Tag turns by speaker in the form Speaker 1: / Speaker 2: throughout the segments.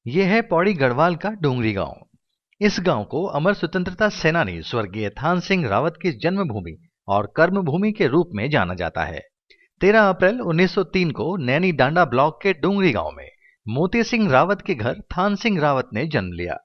Speaker 1: ये है पौड़ी गढ़वाल का डोंगरी गांव। इस गांव को अमर स्वतंत्रता सेनानी स्वर्गीय थान सिंह रावत की जन्मभूमि और कर्मभूमि के रूप में जाना जाता है। 13 अप्रैल 1903 को नैनी डांडा ब्लॉक के डोंगरी गांव में मोती सिंह रावत के घर थान सिंह रावत ने जन्म लिया।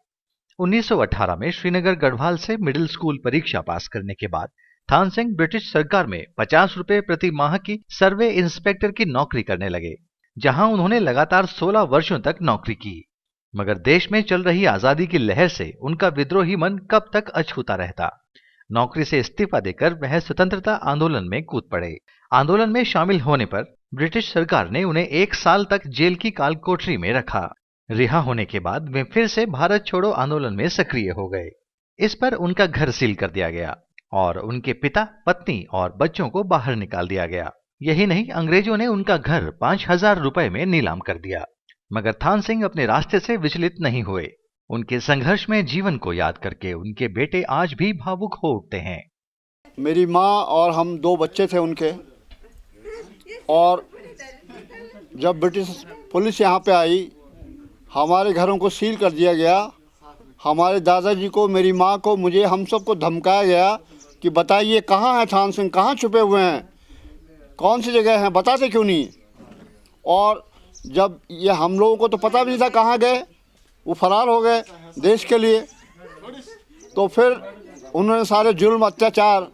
Speaker 1: 1918 में श्रीनगर गढ़वाल से मिडिल स्कूल परीक्षा पास करने के बाद थान सिंह ब्रिटिश सरकार में 50 रुपए प्रति माह की सर्वे इंस्पेक्टर की नौकरी करने लगे, जहां उन्होंने लगातार 16 वर्षों तक नौकरी की। मगर देश में चल रही आजादी की लहर से उनका विद्रोही मन कब तक अछूता रहता। नौकरी से इस्तीफा देकर वह स्वतंत्रता आंदोलन में कूद पड़े। आंदोलन में शामिल होने पर ब्रिटिश सरकार ने उन्हें 1 साल तक जेल की काल कोठरी में रखा। रिहा होने के बाद वे फिर से भारत छोड़ो आंदोलन में सक्रिय हो गए। इस पर उनका घर सील कर दिया गया और उनके पिता, पत्नी और बच्चों को बाहर निकाल दिया गया। यही नहीं, अंग्रेजों ने उनका घर 5000 रुपए में नीलाम कर दिया। मगर थान सिंह अपने रास्ते से विचलित नहीं हुए। उनके संघर्ष में जीवन को याद करके उनके बेटे आज भी भावुक हो उठते हैं।
Speaker 2: मेरी माँ और हम 2 बच्चे थे उनके, और जब ब्रिटिश पुलिस यहाँ पे आई, हमारे घरों को सील कर दिया गया। हमारे दादाजी को, मेरी माँ को, मुझे, हम सबको धमकाया गया कि बताइए कहाँ है थान सिंह, कहाँ छुपे हुए हैं, कौन सी जगह हैं, बताते क्यों नहीं। और जब ये हम लोगों को तो पता भी नहीं था कहाँ गए, वो फरार हो गए देश के लिए। तो फिर उन्होंने सारे जुल्म अत्याचार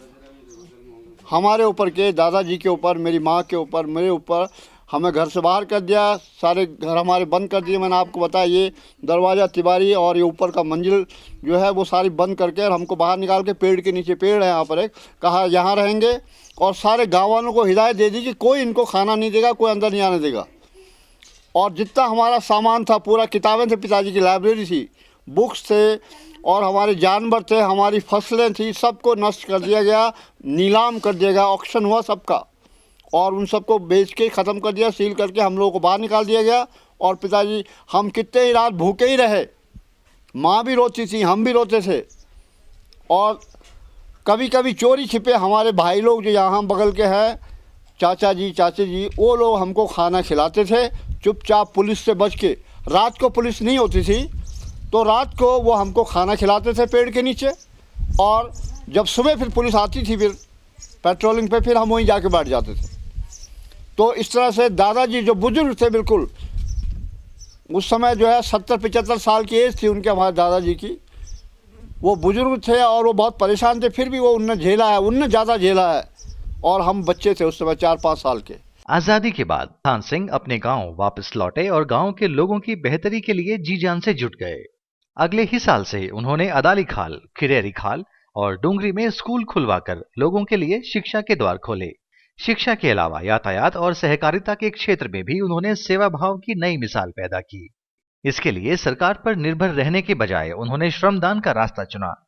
Speaker 2: हमारे ऊपर के, दादाजी के ऊपर, मेरी माँ के ऊपर, मेरे ऊपर, हमें घर से बाहर कर दिया। सारे घर हमारे बंद कर दिए। मैंने आपको बताया, ये दरवाज़ा, तिबारी और ये ऊपर का मंजिल जो है वो सारी बंद करके और हमको बाहर निकाल के पेड़ के नीचे, पेड़ है यहाँ पर एक, कहा यहाँ रहेंगे। और सारे गाँव वालों को हिदायत दे दी कि कोई इनको खाना नहीं देगा, कोई अंदर नहीं आने देगा। और जितना हमारा सामान था, पूरा किताबें थे, पिताजी की लाइब्रेरी थी, बुक्स थे और हमारे जानवर थे, हमारी फसलें थी, सबको नष्ट कर दिया गया, नीलाम कर दिया गया, ऑक्शन हुआ सबका, और उन सबको बेच के ख़त्म कर दिया, सील करके हम लोगों को बाहर निकाल दिया गया। और पिताजी, हम कितने ही रात भूखे ही रहे, माँ भी रोती थी, हम भी रोते थे। और कभी कभी चोरी छिपे हमारे भाई लोग जो यहाँ बगल के हैं, चाचा जी, चाची जी, वो लोग हमको खाना खिलाते थे चुपचाप, पुलिस से बच के। रात को पुलिस नहीं होती थी तो रात को वो हमको खाना खिलाते थे पेड़ के नीचे। और जब सुबह फिर पुलिस आती थी फिर पेट्रोलिंग पे, फिर हम वहीं जाके बैठ जाते थे। तो इस तरह से दादाजी जो बुजुर्ग थे बिल्कुल, उस समय जो है 70-75 साल की एज थी उनके, हमारे दादाजी की, वो बुजुर्ग थे और वो बहुत परेशान थे। फिर भी वो उनने झेला है, उनने ज़्यादा झेला है। और हम बच्चे थे उस समय 4-5 साल के।
Speaker 1: आजादी के बाद थान सिंह अपने गांव वापस लौटे और गांव के लोगों की बेहतरी के लिए जी जान से जुट गए। अगले ही साल से उन्होंने अदाली खाल, खिरेरी खाल और डोंगरी में स्कूल खुलवाकर लोगों के लिए शिक्षा के द्वार खोले। शिक्षा के अलावा यातायात और सहकारिता के क्षेत्र में भी उन्होंने सेवा भाव की नई मिसाल पैदा की। इसके लिए सरकार पर निर्भर रहने के बजाय उन्होंने श्रमदान का रास्ता चुना।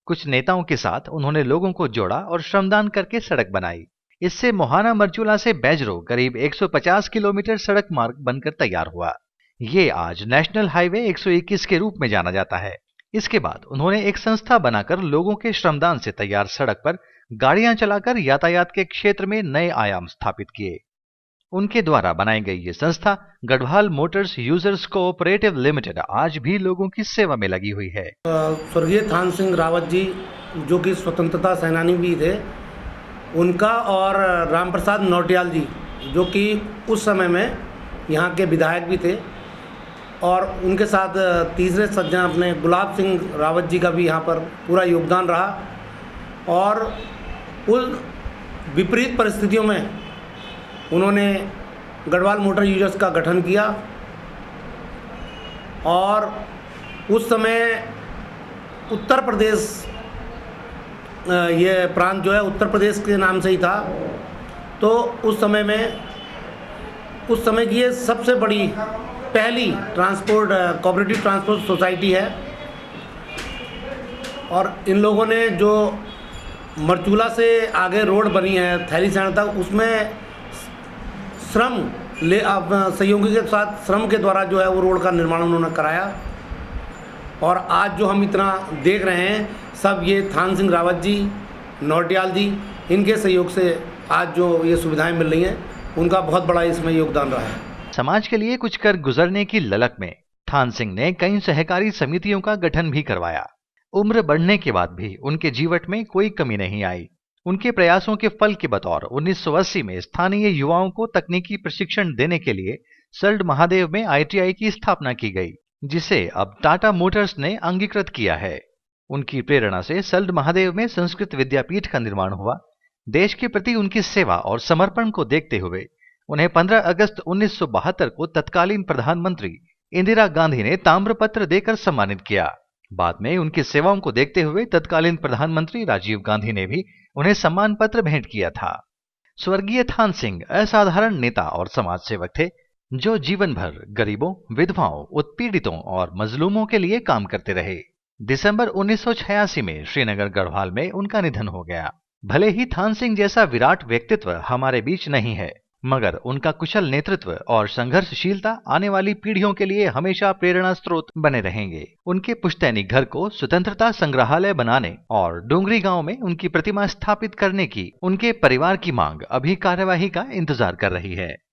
Speaker 1: कुछ नेताओं के साथ उन्होंने लोगों को जोड़ा और श्रमदान करके सड़क बनाई। इससे मोहाना मरचूला से बैजरो करीब 150 किलोमीटर सड़क मार्ग बनकर तैयार हुआ। ये आज नेशनल हाईवे 121 के रूप में जाना जाता है। इसके बाद उन्होंने एक संस्था बनाकर लोगों के श्रमदान से तैयार सड़क पर गाड़ियां चलाकर यातायात के क्षेत्र में नए आयाम स्थापित किए। उनके द्वारा बनाई गई ये संस्था Garhwal Motors users cooperative limited आज भी लोगों की सेवा में लगी हुई है।
Speaker 3: स्वर्गीय थान सिंह रावत जी जो कि स्वतंत्रता सेनानी भी थे, उनका, और राम प्रसाद नौटियाल जी जो कि उस समय में यहाँ के विधायक भी थे, और उनके साथ तीसरे सज्जन अपने गुलाब सिंह रावत जी का भी यहाँ पर पूरा योगदान रहा। और उन विपरीत परिस्थितियों में उन्होंने गढ़वाल मोटर यूजर्स का गठन किया। और उस समय उत्तर प्रदेश, ये प्रांत जो है उत्तर प्रदेश के नाम से ही था। तो उस समय की ये सबसे बड़ी पहली ट्रांसपोर्ट कोऑपरेटिव ट्रांसपोर्ट सोसाइटी है। और इन लोगों ने जो मरचूला से आगे रोड बनी है थैली सैंड तक, उसमें श्रम सहयोगी के साथ श्रम के द्वारा जो है वो रोड का निर्माण उन्होंने कराया। और आज जो हम इतना देख रहे हैं, सब ये थान सिंह रावत जी, नौटियाल जी, इनके सहयोग से आज जो ये सुविधाएं मिल रही हैं, उनका बहुत बड़ा इसमें योगदान रहा है।
Speaker 1: समाज के लिए कुछ कर गुजरने की ललक में थान सिंह ने कई सहकारी समितियों का गठन भी करवाया। उम्र बढ़ने के बाद भी उनके जीवट में कोई कमी नहीं आई। उनके प्रयासों के फल के बतौर 1980 में स्थानीय युवाओं को तकनीकी प्रशिक्षण देने के लिए सल्ट महादेव में ITI की स्थापना की गई, जिसे अब टाटा मोटर्स ने अंगीकृत किया है। उनकी प्रेरणा से सल्ट महादेव में संस्कृत विद्यापीठ का निर्माण हुआ। देश के प्रति उनकी सेवा और समर्पण को देखते हुए उन्हें 15 अगस्त 1972 को तत्कालीन प्रधानमंत्री इंदिरा गांधी ने ताम्रपत्र देकर सम्मानित किया। बाद में उनकी सेवाओं को देखते हुए तत्कालीन प्रधानमंत्री राजीव गांधी ने भी उन्हें सम्मान पत्र भेंट किया था। स्वर्गीय थान सिंह असाधारण नेता और समाज सेवक थे, जो जीवन भर गरीबों, विधवाओं, उत्पीड़ितों और मजलूमों के लिए काम करते रहे। दिसंबर 1986 में श्रीनगर गढ़वाल में उनका निधन हो गया। भले ही थान सिंह जैसा विराट व्यक्तित्व हमारे बीच नहीं है, मगर उनका कुशल नेतृत्व और संघर्षशीलता आने वाली पीढ़ियों के लिए हमेशा प्रेरणा स्रोत बने रहेंगे। उनके पुश्तैनी घर को स्वतंत्रता संग्रहालय बनाने और डोंगरी गांव में उनकी प्रतिमा स्थापित करने की उनके परिवार की मांग अभी कार्यवाही का इंतजार कर रही है।